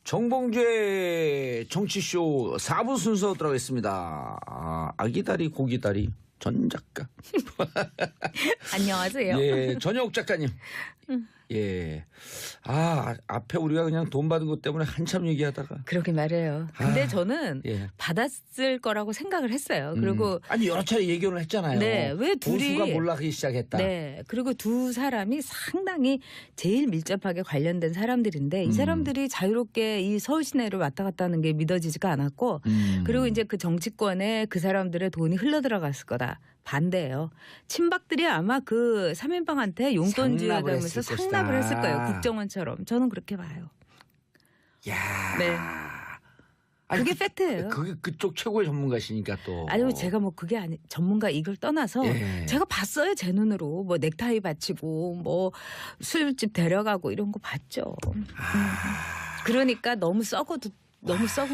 정봉주의 정치쇼 4부 순서 들어가겠습니다. 아기다리 고기다리 전 작가. 안녕하세요. 예, 전혁 작가님. 예. 앞에 우리가 그냥 돈 받은 것 때문에 한참 얘기하다가. 그러게 말해요. 근데 저는 예. 받았을 거라고 생각을 했어요. 그리고 아니 여러 차례 얘기를 했잖아요. 네, 왜 둘이 보수가 몰락하기 시작했다. 네, 그리고 두 사람이 상당히 제일 밀접하게 관련된 사람들인데 이 사람들이 자유롭게 이 서울 시내를 왔다 갔다 하는 게 믿어지지가 않았고 그리고 이제 그 정치권에 그 사람들의 돈이 흘러들어갔을 거다. 반대예요. 친박들이 아마 그 3인방한테 용돈 쥐어가면서 상납을 했을 거예요. 국정원처럼. 저는 그렇게 봐요. 야. 네. 아니, 그게 팩트예요. 그게 그쪽 최고의 전문가시니까 또. 아니요, 제가 뭐 그게 아니 전문가 이걸 떠나서 예. 제가 봤어요, 제 눈으로. 뭐 넥타이 바치고 뭐 술집 데려가고 이런 거 봤죠. 그러니까 너무 썩은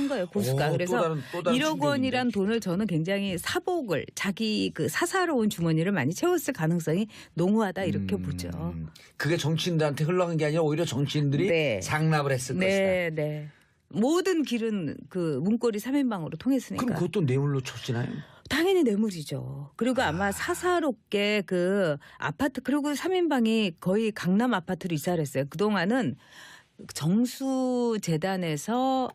거예요, 보수가. 그래서 또 다른 1억 원이란 돈을 저는 굉장히 사복을 자기 그 사사로운 주머니를 많이 채웠을 가능성이 농후하다 이렇게 보죠. 그게 정치인들한테 흘러간 게 아니라 오히려 정치인들이 네. 상납을 했을 것이다. 네, 네. 모든 길은 그 문고리 3인방으로 통했으니까. 그럼 그것도 뇌물로 쳐지나요? 당연히 뇌물이죠. 그리고 아마 사사롭게 그 아파트 그리고 3인방이 거의 강남 아파트로 이사를 했어요. 그동안은 정수장학재단에서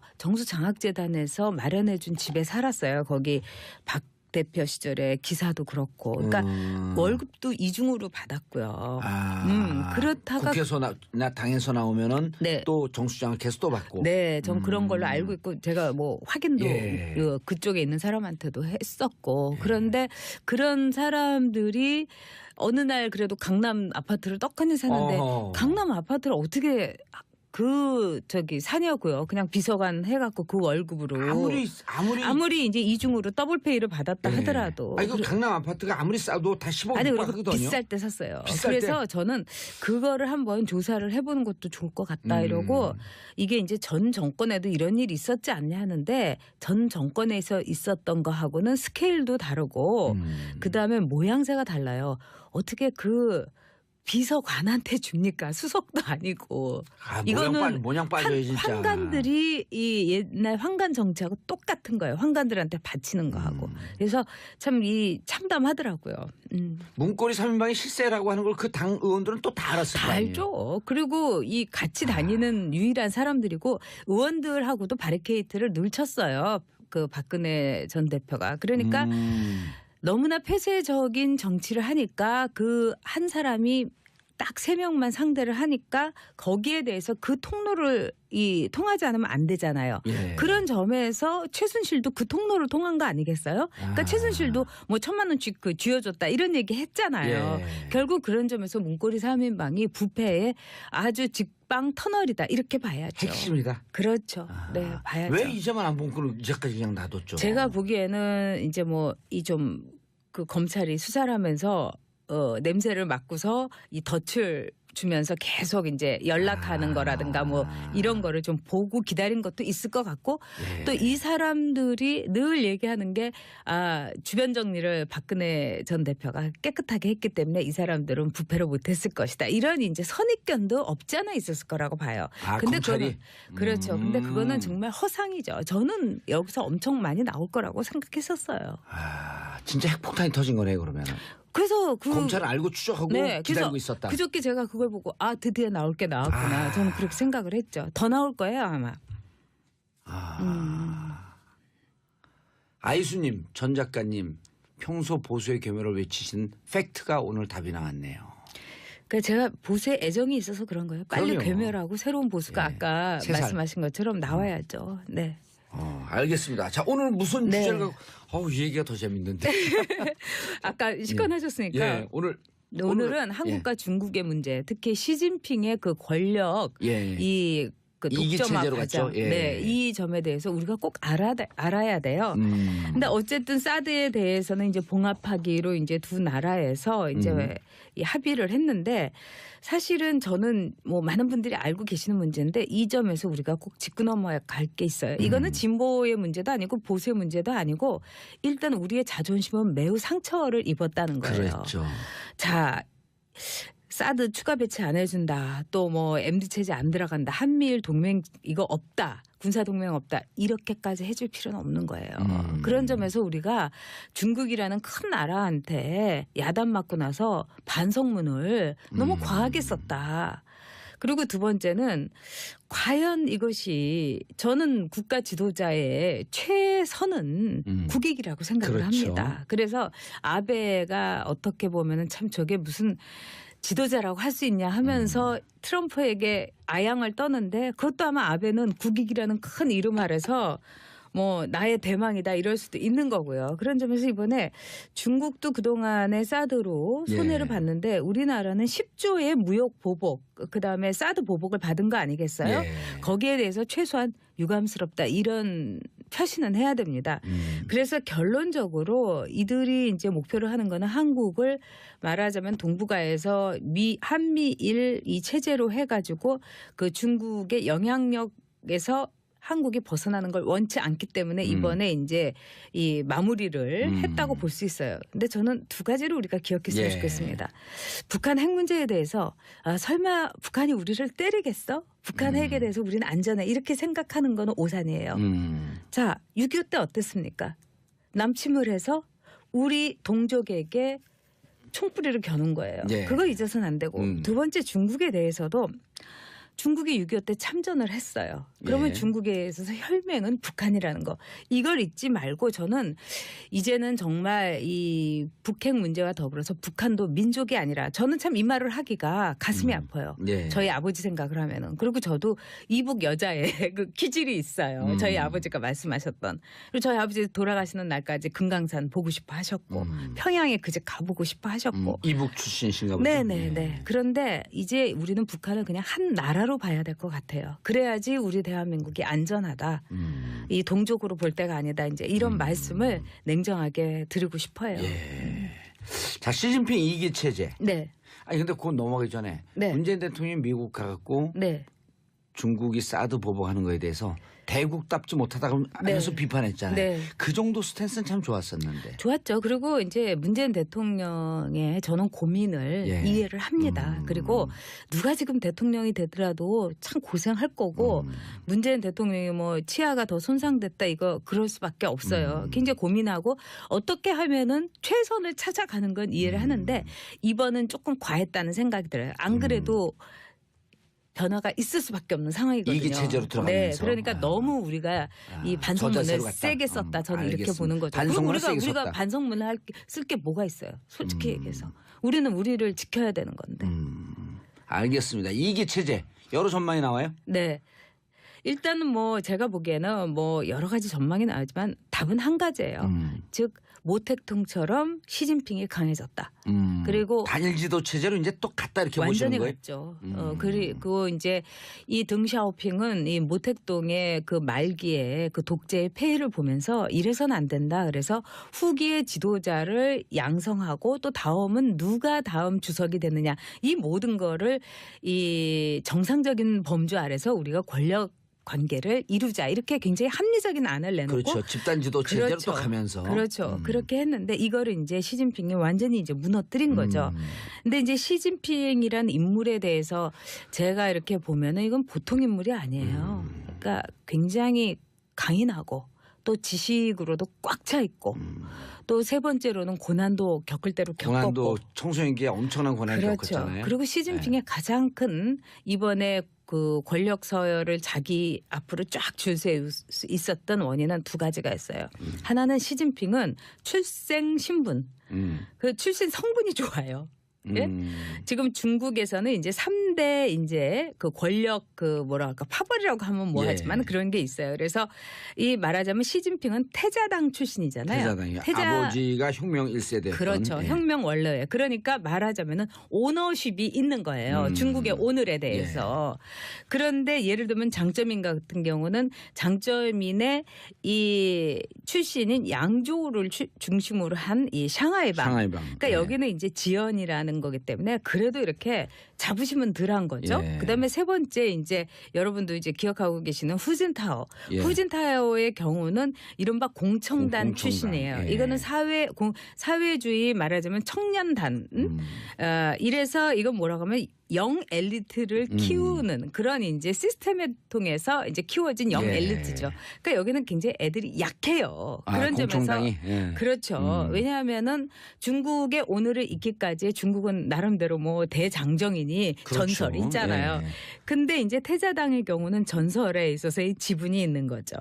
마련해준 집에 살았어요. 거기 박 대표 시절에 기사도 그렇고, 그러니까 월급도 이중으로 받았고요. 그렇다가 국회에서 당에서 나오면은 네. 또 정수장학해서 또 받고. 네, 전 그런 걸로 알고 있고 제가 뭐 확인도 예. 그쪽에 있는 사람한테도 했었고 그런데 그런 사람들이 어느 날 그래도 강남 아파트를 떡하니 사는데 강남 아파트를 어떻게 사냐고요. 그냥 비서관 해갖고 그 월급으로 아무리 이제 이중으로 더블페이를 받았다 하더라도. 이거 강남 아파트가 아무리 싸도 다 10억 아니 그리고 받거든요. 비쌀 때 샀어요. 비쌀 그래서 때. 저는 그거를 한번 조사를 해보는 것도 좋을 것 같다 이러고 이게 이제 전 정권에도 이런 일이 있었지 않냐 하는데 전 정권에서 있었던 거하고는 스케일도 다르고 그다음에 모양새가 달라요. 어떻게 그 비서관한테 줍니까? 수석도 아니고. 이거는 모양 빠져요 진짜. 황관들이 이 옛날 황관 정치하고 똑같은 거예요. 황관들한테 바치는 거하고. 그래서 참 참담하더라고요. 문고리 3인방이 실세라고 하는 걸 그 당 의원들은 또 다 알았을 거 다 아니에요. 알죠. 그리고 이 같이 다니는 유일한 사람들이고 의원들하고도 바리케이트를 늘 쳤어요. 그 박근혜 전 대표가. 그러니까 너무나 폐쇄적인 정치를 하니까 그 한 사람이 딱 3명만 상대를 하니까 거기에 대해서 그 통로를 통하지 않으면 안 되잖아요. 예. 그런 점에서 최순실도 그 통로를 통한 거 아니겠어요? 그러니까 최순실도 뭐 1,000만 원씩 쥐어줬다 이런 얘기 했잖아요. 예. 결국 그런 점에서 문고리 3인방이 부패의 아주 직방 터널이다 이렇게 봐야죠. 핵심이다. 그렇죠. 네, 봐야죠. 왜 이제만 안 본 걸 이제까지 그냥 놔뒀죠? 제가 보기에는 이제 뭐 그 검찰이 수사를 하면서 냄새를 맡고서 이 덫을 주면서 계속 이제 연락하는 거라든가 뭐 이런 거를 좀 보고 기다린 것도 있을 것 같고 예. 또 이 사람들이 늘 얘기하는 게 주변 정리를 박근혜 전 대표가 깨끗하게 했기 때문에 이 사람들은 부패를 못했을 것이다. 이런 이제 선입견도 없지 않아 있었을 거라고 봐요. 근데 검찰이? 그렇죠. 근데 그거는 정말 허상이죠. 저는 여기서 엄청 많이 나올 거라고 생각했었어요. 진짜 핵폭탄이 터진 거네 그러면. 그래서 검찰은 알고 추적하고 기다리고 있었다. 그저께 제가 그걸 보고 드디어 나올 게 나왔구나. 저는 그렇게 생각을 했죠. 더 나올 거예요 아마. 아이수님, 전 작가님 평소 보수의 겸허를 외치신 팩트가 오늘 답이 나왔네요. 그러니까 제가 보수에 애정이 있어서 그런 거예요. 빨리 그럼요. 괴멸하고 새로운 보수가 예. 아까 세살. 말씀하신 것처럼 나와야죠. 네. 알겠습니다. 자, 오늘 무슨 네. 주제를 갖고 이 얘기가 더 재밌는데. 아까 시간하셨으니까 예, 오늘은 한국과 중국의 문제, 특히 시진핑의 그 권력, 예. 그 이기 독점화 체제로 과정, 갔죠. 예. 네, 이 점에 대해서 우리가 꼭 알아야 돼요. 근데 어쨌든 사드에 대해서는 이제 봉합하기로 이제 두 나라에서 이제 이 합의를 했는데 사실은 저는 뭐 많은 분들이 알고 계시는 문제인데 이 점에서 우리가 꼭 짚고 넘어갈 게 있어요. 이거는 진보의 문제도 아니고 보수의 문제도 아니고 일단 우리의 자존심은 매우 상처를 입었다는 거예요. 그렇죠. 자. 사드 추가 배치 안 해준다. 또 뭐 MD 체제 안 들어간다. 한미일 동맹 이거 없다. 군사 동맹 없다 이렇게까지 해줄 필요는 없는 거예요. 그런 점에서 우리가 중국이라는 큰 나라한테 야단 맞고 나서 반성문을 너무 과하게 썼다. 그리고 두 번째는 과연 이것이 저는 국가 지도자의 최선은 국익이라고 생각을 그렇죠. 합니다. 그래서 아베가 어떻게 보면은 참 저게 무슨 지도자라고 할 수 있냐 하면서 트럼프에게 아양을 떠는데 그것도 아마 아베는 국익이라는 큰 이름 아래서 뭐 나의 대망이다 이럴 수도 있는 거고요. 그런 점에서 이번에 중국도 그동안에 사드로 손해를 봤는데 우리나라는 10조의 무역 보복 그다음에 사드 보복을 받은 거 아니겠어요? 거기에 대해서 최소한 유감스럽다 이런 표시는 해야 됩니다. 그래서 결론적으로 이들이 이제 목표로 하는 거는 한국을 말하자면 동북아에서 한미일 이 체제로 해가지고 그 중국의 영향력에서 한국이 벗어나는 걸 원치 않기 때문에 이번에 이제 이 마무리를 했다고 볼 수 있어요. 근데 저는 두 가지를 우리가 기억했으면 좋겠습니다. 북한 핵 문제에 대해서 설마 북한이 우리를 때리겠어? 북한 핵에 대해서 우리는 안전해. 이렇게 생각하는 거는 오산이에요. 자, 6.25 때 어땠습니까? 남침을 해서 우리 동족에게 총뿌리를 겨눈 거예요. 그거 잊어서는 안 되고 두 번째 중국에 대해서도 중국이 6.25 때 참전을 했어요. 그러면 중국에 있어서 혈맹은 북한이라는 거. 이걸 잊지 말고 저는 이제는 정말 이 북핵 문제와 더불어서 북한도 민족이 아니라 저는 참 이 말을 하기가 가슴이 아파요. 저희 아버지 생각을 하면은. 그리고 저도 이북 여자의 그 기질이 있어요. 저희 아버지가 말씀하셨던. 그리고 저희 아버지 돌아가시는 날까지 금강산 보고 싶어 하셨고 평양에 그제 가보고 싶어 하셨고. 이북 출신이신가 보죠. 네네네. 그런데 이제 우리는 북한을 그냥 한 나라로 봐야 될 것 같아요. 그래야지 우리 대한민국이 안전하다. 이 동족으로 볼 때가 아니다. 이제 이런 말씀을 냉정하게 드리고 싶어요. 자, 시진핑 2기 체제. 네. 아니 근데 그건 넘어가기 전에 문재인 대통령이 미국 가갖고 중국이 사드 보복하는 거에 대해서 대국답지 못하다고 하면서 비판했잖아요. 그 정도 스탠스는 참 좋았었는데. 좋았죠. 그리고 이제 문재인 대통령의 저는 고민을 이해를 합니다. 그리고 누가 지금 대통령이 되더라도 참 고생할 거고 문재인 대통령이 뭐 치아가 더 손상됐다 이거 그럴 수밖에 없어요. 굉장히 고민하고 어떻게 하면은 최선을 찾아가는 건 이해를 하는데 이번은 조금 과했다는 생각이 들어요. 안 그래도 변화가 있을 수밖에 없는 상황이거든요. 이기 체제로 들어가면서. 네, 그러니까 너무 우리가 이 반성문을 세게 썼다. 저는 이렇게 보는 거죠. 그리고 우리가 반성문을 쓸 게 뭐가 있어요. 솔직히 얘기해서. 우리는 우리를 지켜야 되는 건데. 알겠습니다. 이기 체제 여러 전망이 나와요? 네. 일단은 뭐 제가 보기에는 뭐 여러 가지 전망이 나오지만 답은 한 가지예요. 즉 모택동처럼 시진핑이 강해졌다. 그리고 단일 지도 체제로 이제 또 갔다 이렇게 보시는 거예요? 완전히 갔죠. 그리고 이제 이 덩샤오핑은 이 모택동의 그 말기에 그 독재의 폐해를 보면서 이래서는 안 된다. 그래서 후기의 지도자를 양성하고 또 다음은 누가 다음 주석이 되느냐. 이 모든 거를 이 정상적인 범주 아래서 우리가 권력 관계를 이루자 이렇게 굉장히 합리적인 안을 내놓고 그렇죠. 집단 지도 체제로 또 가면서 그렇죠. 그렇게 했는데 이거를 이제 시진핑이 완전히 이제 무너뜨린 거죠. 근데 이제 시진핑이라는 인물에 대해서 제가 이렇게 보면은 이건 보통 인물이 아니에요. 그러니까 굉장히 강인하고 또 지식으로도 꽉 차 있고 또 세 번째로는 고난도 겪을 대로 겪었고 고난도 청소년기에 엄청난 고난을 겪었잖아요. 그리고 시진핑의 가장 큰 이번에 그 권력 서열을 자기 앞으로 쫙 줄 수 있었던 원인은 두 가지가 있어요. 하나는 시진핑은 출생 신분, 그 출신 성분이 좋아요. 예? 지금 중국에서는 이제 3대 이제 그 권력 그 뭐랄까 파벌이라고 하면 뭐 하지만 그런 게 있어요. 그래서 이 말하자면 시진핑은 태자당 출신이잖아요. 아버지가 혁명 1세대였던. 그렇죠. 혁명 원로예요. 그러니까 말하자면은 오너십이 있는 거예요. 중국의 오늘에 대해서. 그런데 예를 들면 장쩌민 같은 경우는 장쩌민의 이 출신인 양조를 중심으로 한 이 샹하이방. 그러니까 여기는 이제 지연이라는 거기 때문에 그래도 이렇게 자부심은 덜한 거죠. 그다음에 세 번째 이제 여러분도 이제 기억하고 계시는 후진타오. 후진타오의 경우는 이른바 공청단 출신이에요. 이거는 사회주의 말하자면 청년단. 이래서 이건 뭐라고 하면 영 엘리트를 키우는 그런 이제 시스템에 통해서 이제 키워진 영 엘리트죠. 그러니까 여기는 굉장히 애들이 약해요. 그런 점에서 그렇죠. 왜냐하면은 중국의 오늘을 있기까지 중국은 나름대로 뭐 대장정이니 그렇죠. 전설이 있잖아요. 근데 이제 태자당의 경우는 전설에 있어서의 지분이 있는 거죠.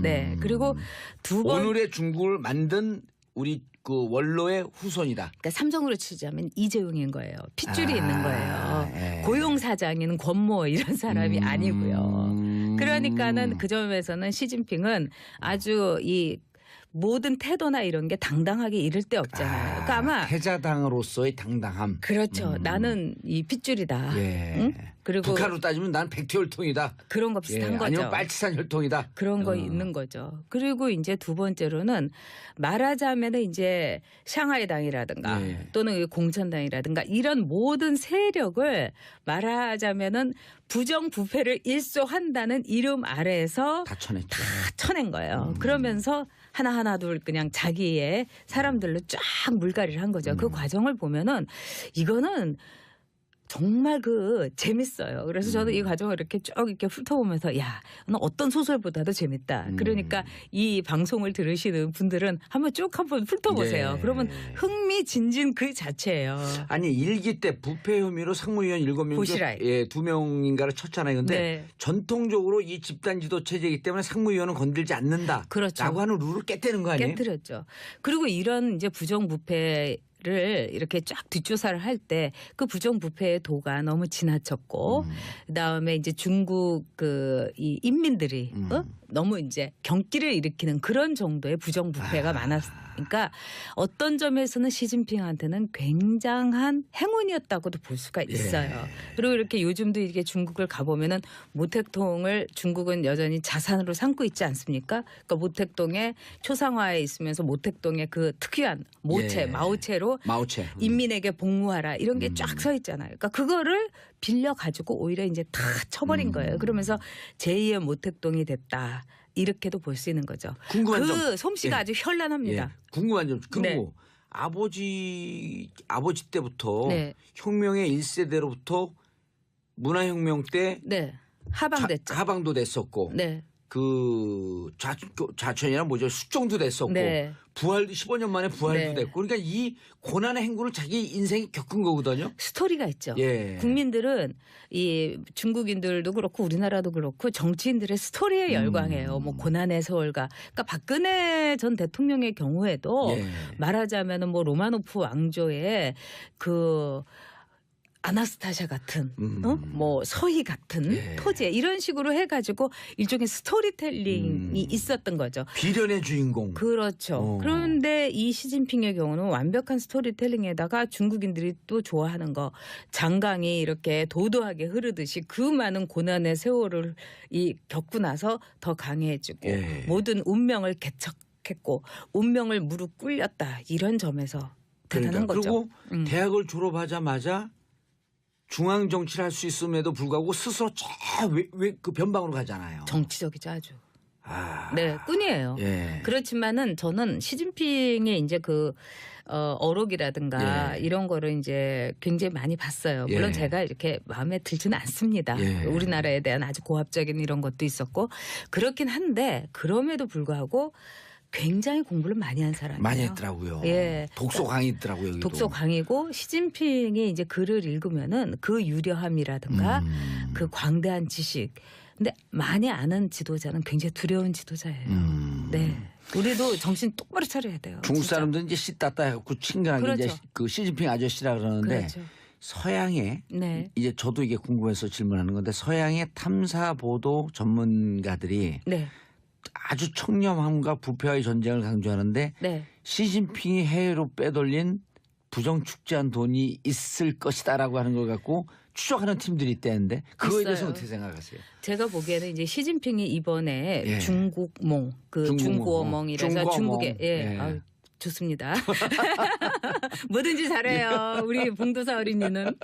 네. 그리고 두 번 오늘의 중국을 만든 우리 그 원로의 후손이다. 그러니까 삼성으로 치자면 이재용인 거예요. 핏줄이 있는 거예요. 고용사장인 권모 이런 사람이 아니고요. 그러니까는 그 점에서는 시진핑은 아주 이 모든 태도나 이런 게 당당하게 이를 데 없잖아요. 그러니까 아마 태자당으로서의 당당함. 그렇죠. 나는 이 핏줄이다. 응? 그리고 북한으로 따지면 나는 백태혈통이다. 그런 거 비슷한 거죠. 아니면 빨치산 혈통이다. 그런 거 있는 거죠. 그리고 이제 두 번째로는 말하자면은 이제 샹하이당이라든가 또는 공천당이라든가 이런 모든 세력을 말하자면은 부정부패를 일소한다는 이름 아래에서 다 쳐낸 거예요. 그러면서 하나하나 둘 그냥 자기의 사람들로 쫙 물갈이를 한 거죠. 그 과정을 보면은 이거는 정말 재밌어요. 그래서 저도 이 과정을 이렇게 쭉 이렇게 훑어보면서 야, 어떤 소설보다도 재밌다. 그러니까 이 방송을 들으시는 분들은 한번 한번 훑어보세요. 그러면 흥미진진 그 자체예요. 아니 일기 때 부패 혐의로 상무위원 7명 중 2명인가를 쳤잖아요. 근데 전통적으로 이 집단 지도 체제이기 때문에 상무위원은 건들지 않는다. 그렇죠. 라고 하는 룰을 깨뜨리는 거 아니에요? 깨뜨렸죠. 그리고 이런 이제 부정부패 를 이렇게 쫙 뒷조사를 할 때 그 부정부패의 도가 너무 지나쳤고 그다음에 이제 중국 이 인민들이 너무 이제 경기를 일으키는 그런 정도의 부정부패가 많았으니까 어떤 점에서는 시진핑한테는 굉장한 행운이었다고도 볼 수가 있어요. 그리고 이렇게 요즘도 이게 중국을 가보면은 모택동을 중국은 여전히 자산으로 삼고 있지 않습니까? 그러니까 모택동에 초상화에 있으면서 모택동의 그 특유한 모체, 마오체로 인민에게 복무하라 이런 게 쫙 서 있잖아요. 그러니까 그거를 빌려 가지고 오히려 이제 다 쳐버린 거예요. 그러면서 제2의 모택동이 됐다. 이렇게도 볼 수 있는 거죠. 궁금한 점. 그 솜씨가 아주 현란합니다. 궁금한 점. 그리고 아버지 때부터 혁명의 1세대로부터 문화혁명 때 하방됐죠. 하방도 됐었고 그 좌천이란 뭐죠? 숙종도 됐었고 부활도 15년 만에 부활도 됐고 그러니까 이 고난의 행군을 자기 인생이 겪은 거거든요. 스토리가 있죠. 국민들은 이 중국인들도 그렇고 우리나라도 그렇고 정치인들의 스토리에 열광해요. 뭐 고난의 세월가. 그러니까 박근혜 전 대통령의 경우에도 말하자면은 뭐 로마노프 왕조의 그 아나스타샤 같은 뭐 서희 같은 토제 이런 식으로 해가지고 일종의 스토리텔링이 있었던 거죠. 비련의 주인공. 그렇죠. 그런데 이 시진핑의 경우는 완벽한 스토리텔링에다가 중국인들이 또 좋아하는 거 장강이 이렇게 도도하게 흐르듯이 그 많은 고난의 세월을 겪고 나서 더 강해지고 모든 운명을 개척했고 운명을 무릎 꿇렸다 이런 점에서 대단한 거죠. 그리고 대학을 졸업하자마자 중앙 정치를 할 수 있음에도 불구하고 스스로 그 변방으로 가잖아요. 정치적이죠 아주. 꾼이에요. 그렇지만은 저는 시진핑의 이제 어록이라든가 이런 거를 이제 굉장히 많이 봤어요. 물론 제가 이렇게 마음에 들지는 않습니다. 우리나라에 대한 아주 고압적인 이런 것도 있었고 그렇긴 한데 그럼에도 불구하고 굉장히 공부를 많이 한 사람이에요. 많이 했더라고요. 독서 강의더라고요. 여기도. 독서 강의고 시진핑이 이제 글을 읽으면은 그 유려함이라든가 그 광대한 지식. 근데 많이 아는 지도자는 굉장히 두려운 지도자예요. 우리도 정신 똑바로 차려야 돼요. 중국 사람들은 이제 씨따따 해갖고 친근하게 이제 그 시진핑 아저씨라 그러는데 서양에 이제 저도 이게 궁금해서 질문하는 건데 서양의 탐사 보도 전문가들이 아주 청렴함과 부패와의 전쟁을 강조하는데 시진핑이 해외로 빼돌린 부정축제한 돈이 있을 것이다라고 하는 걸 갖고 추적하는 팀들이 있다는데 그거에 대해서 어떻게 생각하세요? 제가 보기에는 이제 시진핑이 이번에 중국몽, 중국어몽이라서 중국에 좋습니다. 뭐든지 잘해요. 우리 봉도사 어린이는.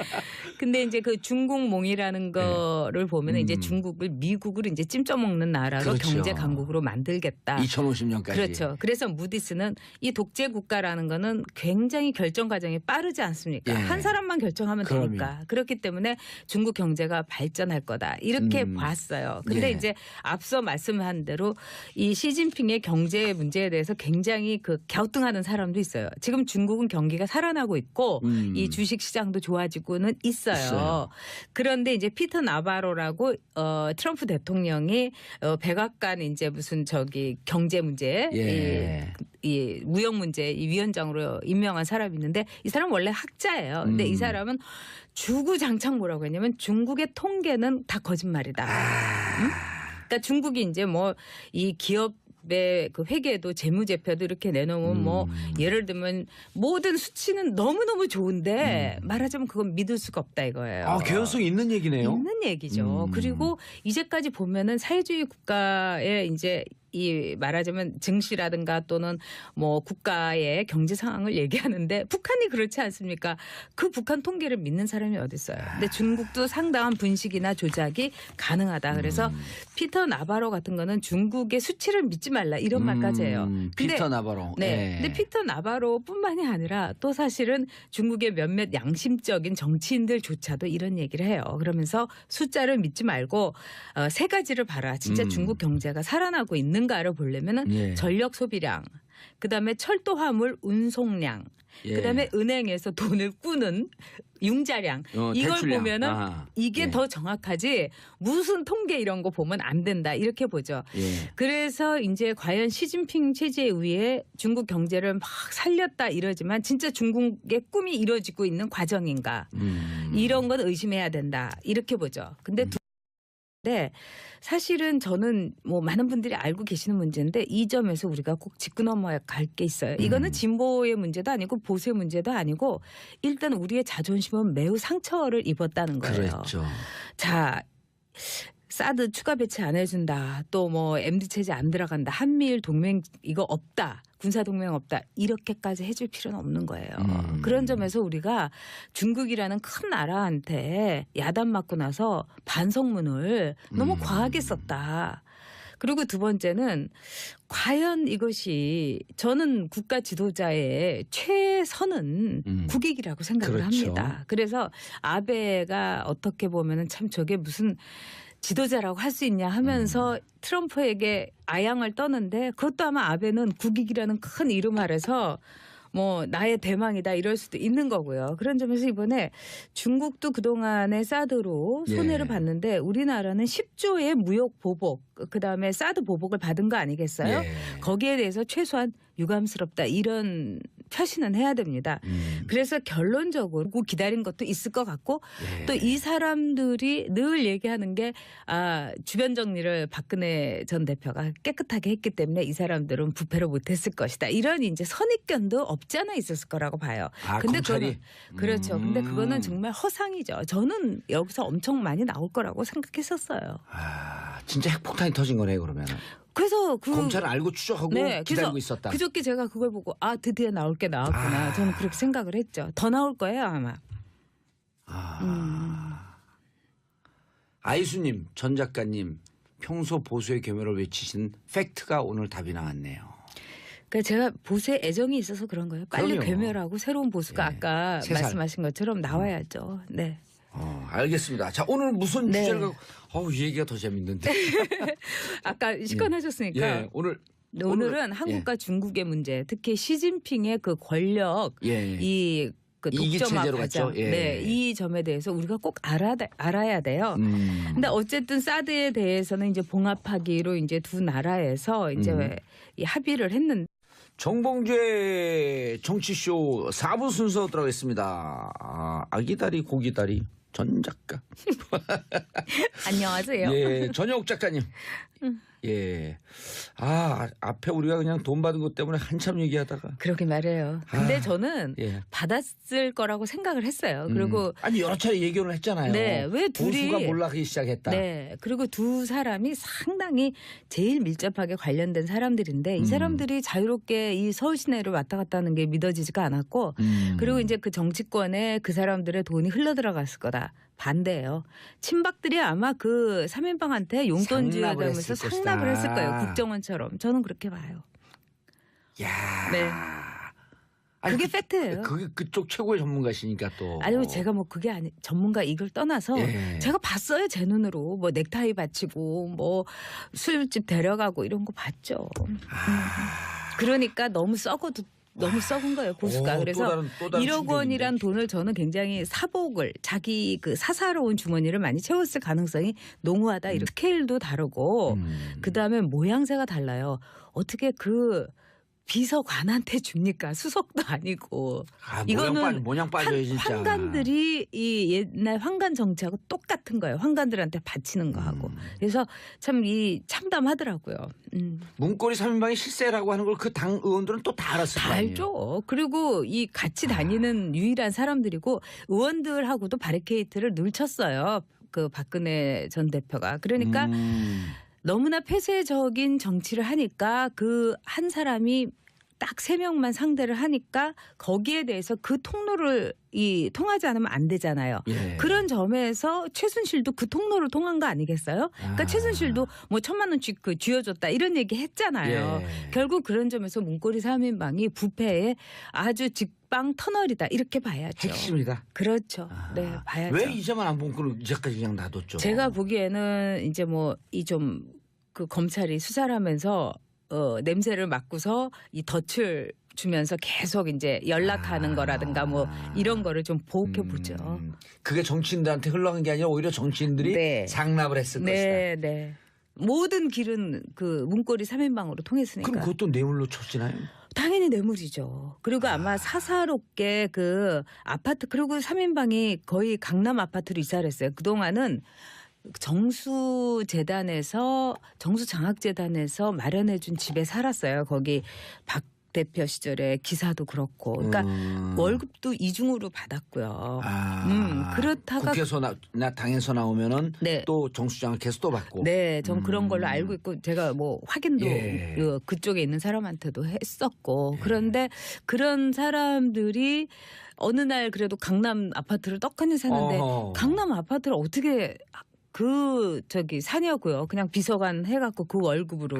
근데 이제 그 중국몽이라는 거를 보면 이제 중국을 미국을 이제 찜쪄 먹는 나라로 그렇죠. 경제 강국으로 만들겠다. 2050년까지. 그렇죠. 그래서 무디스는 이 독재 국가라는 거는 굉장히 결정 과정이 빠르지 않습니까? 예. 한 사람만 결정하면 그럼요. 되니까. 그렇기 때문에 중국 경제가 발전할 거다. 이렇게 봤어요. 근데 예. 이제 앞서 말씀한 대로 이 시진핑의 경제 문제에 대해서 굉장히 그 갸우뚱하는 사람도 있어요. 지금 중국은 경기가 살아나고 있고 이 주식 시장도 좋아지고는 있어요. 그런데 이제 피터 나바로라고 트럼프 대통령이 백악관 이제 무슨 저기 경제 문제 예. 이 무역 문제 이 위원장으로 임명한 사람이 있는데 이 사람 원래 학자예요. 근데 이 사람은 주구장창 뭐라고 했냐면 중국의 통계는 다 거짓말이다. 응? 그러니까 중국이 이제 뭐 이 기업의 그 회계도 재무제표도 이렇게 내놓으면 뭐 예를 들면 모든 수치는 너무너무 좋은데 말하자면 그건 믿을 수가 없다 이거예요. 아, 개연성 있는 얘기네요. 있는 얘기죠. 그리고 이제까지 보면은 사회주의 국가에 이제 이 말하자면 증시라든가 또는 뭐 국가의 경제 상황을 얘기하는데 북한이 그렇지 않습니까? 그 북한 통계를 믿는 사람이 어디 있어요? 근데 중국도 상당한 분식이나 조작이 가능하다. 그래서 피터 나바로 같은 거는 중국의 수치를 믿지 말라 이런 말까지 해요. 피터 나바로. 네. 예. 근데 피터 나바로뿐만이 아니라 또 사실은 중국의 몇몇 양심적인 정치인들조차도 이런 얘기를 해요. 그러면서 숫자를 믿지 말고 세 가지를 봐라. 진짜 중국 경제가 살아나고 있는가를 보려면은 예. 전력 소비량, 그다음에 철도 화물 운송량, 예. 그다음에 은행에서 돈을 꾸는 융자량 이걸 대출량. 보면은 아하. 이게 예. 더 정확하지 무슨 통계 이런 거 보면 안 된다 이렇게 보죠. 예. 그래서 이제 과연 시진핑 체제에 의해 중국 경제를 막 살렸다 이러지만 진짜 중국의 꿈이 이루어지고 있는 과정인가 이런 건 의심해야 된다 이렇게 보죠. 근데 네, 사실은 저는 뭐 많은 분들이 알고 계시는 문제인데 이 점에서 우리가 꼭 짚고 넘어갈 게 있어요. 이거는 진보의 문제도 아니고 보수의 문제도 아니고 일단 우리의 자존심은 매우 상처를 입었다는 거예요. 그렇죠. 자, 사드 추가 배치 안 해준다. 또 뭐 MD 체제 안 들어간다. 한미일 동맹 이거 없다. 군사 동맹 없다. 이렇게까지 해줄 필요는 없는 거예요. 그런 점에서 우리가 중국이라는 큰 나라한테 야단 맞고 나서 반성문을 너무 과하게 썼다. 그리고 두 번째는 과연 이것이 저는 국가 지도자의 최선은 국익이라고 생각을 그렇죠. 합니다. 그래서 아베가 어떻게 보면은 참 저게 무슨 지도자라고 할 수 있냐 하면서 트럼프에게 아양을 떠는데 그것도 아마 아베는 국익이라는 큰 이름 아래서 뭐 나의 대망이다 이럴 수도 있는 거고요. 그런 점에서 이번에 중국도 그동안에 사드로 손해를 예. 봤는데 우리나라는 10조의 무역 보복 그다음에 사드 보복을 받은 거 아니겠어요? 예. 거기에 대해서 최소한 유감스럽다 이런 표시는 해야 됩니다. 그래서 결론적으로 기다린 것도 있을 것 같고 예. 또 이 사람들이 늘 얘기하는 게 주변 정리를 박근혜 전 대표가 깨끗하게 했기 때문에 이 사람들은 부패를 못했을 것이다. 이런 이제 선입견도 없지 않아 있었을 거라고 봐요. 아, 근데 검찰이? 그렇죠. 근데 그거는 정말 허상이죠. 저는 여기서 엄청 많이 나올 거라고 생각했었어요. 아, 진짜 핵폭탄이 터진 거네 그러면. 그래서 검찰은 알고 추적하고 기다리고 있었다. 그저께 제가 그걸 보고 드디어 나올 게 나왔구나. 저는 그렇게 생각을 했죠. 더 나올 거예요 아마. 아이수님, 전 작가님 평소 보수의 겸허를 외치신 팩트가 오늘 답이 나왔네요. 그러니까 제가 보수에 애정이 있어서 그런 거예요. 빨리 그럼요. 괴멸하고 새로운 보수가 예. 아까 세 살. 말씀하신 것처럼 나와야죠. 네. 알겠습니다. 자, 오늘 무슨 네. 주제를 갖고 이 얘기가 더 재밌는데. 아까 시건하셨으니까 예, 오늘은 한국과 중국의 문제, 특히 시진핑의 그 권력, 예. 그 이기 독점화 체제로 과정, 갔죠? 예. 네, 이 점에 대해서 우리가 꼭 알아야 돼요. 근데 어쨌든 사드에 대해서는 이제 봉합하기로 이제 두 나라에서 이제 이 합의를 했는데. 정봉주의 정치쇼 4부 순서 들어가겠습니다. 아기다리 고기다리 전 작가. 안녕하세요. 예, 전혁 작가님. 예. 앞에 우리가 그냥 돈 받은 것 때문에 한참 얘기하다가. 그러게 말해요. 근데 저는 받았을 거라고 생각을 했어요. 그리고 아니 여러 차례 얘기를 했잖아요. 네, 왜 둘이 보수가 몰락하기 시작했다. 네, 그리고 두 사람이 상당히 제일 밀접하게 관련된 사람들인데 이 사람들이 자유롭게 이 서울 시내를 왔다 갔다 하는 게 믿어지지가 않았고 그리고 이제 그 정치권에 그 사람들의 돈이 흘러들어갔을 거다. 반대예요. 친박들이 아마 그 3인방한테 용돈 쥐어가면서 상납을 했을 거예요. 국정원처럼. 저는 그렇게 봐요. 야. 네. 그게 팩트예요. 그게 그쪽 최고의 전문가시니까 또. 아니요, 제가 뭐 그게 아니 전문가 이걸 떠나서 제가 봤어요, 제 눈으로. 뭐 넥타이 받치고 뭐 술집 데려가고 이런 거 봤죠. 그러니까 너무 썩은 거예요, 보수가. 그래서 또 다른 1억 원이란 돈을 저는 굉장히 사복을 자기 그 사사로운 주머니를 많이 채웠을 가능성이 농후하다. 이렇게 스케일도 다르고 그다음에 모양새가 달라요. 어떻게 그 비서관한테 줍니까? 수석도 아니고. 이거는 모양 빠져요, 진짜. 황관들이 이 옛날 황관 정치하고 똑같은 거예요. 황관들한테 바치는 거하고. 그래서 참 참담하더라고요. 문고리 3인방이 실세라고 하는 걸 그 당 의원들은 또 다 알았을 거 아니에요. 알죠. 그리고 이 같이 다니는 유일한 사람들이고 의원들하고도 바리케이트를 늘 쳤어요. 그 박근혜 전 대표가. 그러니까 너무나 폐쇄적인 정치를 하니까 그 한 사람이 딱 3명만 상대를 하니까 거기에 대해서 그 통로를 통하지 않으면 안 되잖아요. 그런 점에서 최순실도 그 통로를 통한 거 아니겠어요? 그러니까 최순실도 뭐 1,000만 원씩 쥐어줬다 이런 얘기 했잖아요. 결국 그런 점에서 문고리 3인방이 부패의 아주 직방 터널이다 이렇게 봐야죠. 핵심이다. 그렇죠. 네, 봐야죠. 왜 이제만 안 본거로 이제까지 그냥 놔뒀죠? 제가 보기에는 이제 뭐 그 검찰이 수사를 하면서 냄새를 맡고서 이 덫을 주면서 계속 이제 연락하는 거라든가 뭐 이런 거를 좀 보호해 보죠. 그게 정치인들한테 흘러간 게 아니라 오히려 정치인들이 상납을 했을 것이다. 네. 모든 길은 그 문고리 3인방으로 통했으니까. 그럼 그것도 뇌물로 쳐지나요? 당연히 뇌물이죠. 그리고 아마 사사롭게 그 아파트 그리고 3인방이 거의 강남 아파트로 이사를 했어요. 그동안은 정수장학재단에서 마련해준 집에 살았어요. 거기 박 대표 시절에 기사도 그렇고, 그러니까 월급도 이중으로 받았고요. 그렇다가 국회에서 당에서 나오면은 또 정수장학해서 또 받고. 네, 전 그런 걸로 알고 있고 제가 뭐 확인도 그쪽에 있는 사람한테도 했었고, 그런데 그런 사람들이 어느 날 그래도 강남 아파트를 떡하니 샀는데 강남 아파트를 어떻게 사냐고요. 그냥 비서관 해갖고 그 월급으로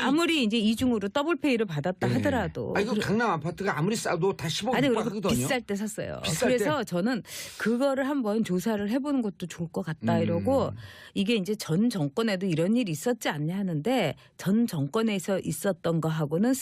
아무리 이제 이중으로 더블페이를 받았다 하더라도. 이거 강남 아파트가 아무리 싸도 다 10억 받거든요. 비쌀 때 샀어요. 그래서 저는 그거를 한번 조사를 해보는 것도 좋을 것 같다 이러고 이게 이제 전 정권에도 이런 일이 있었지 않냐 하는데 전 정권에서 있었던 거하고는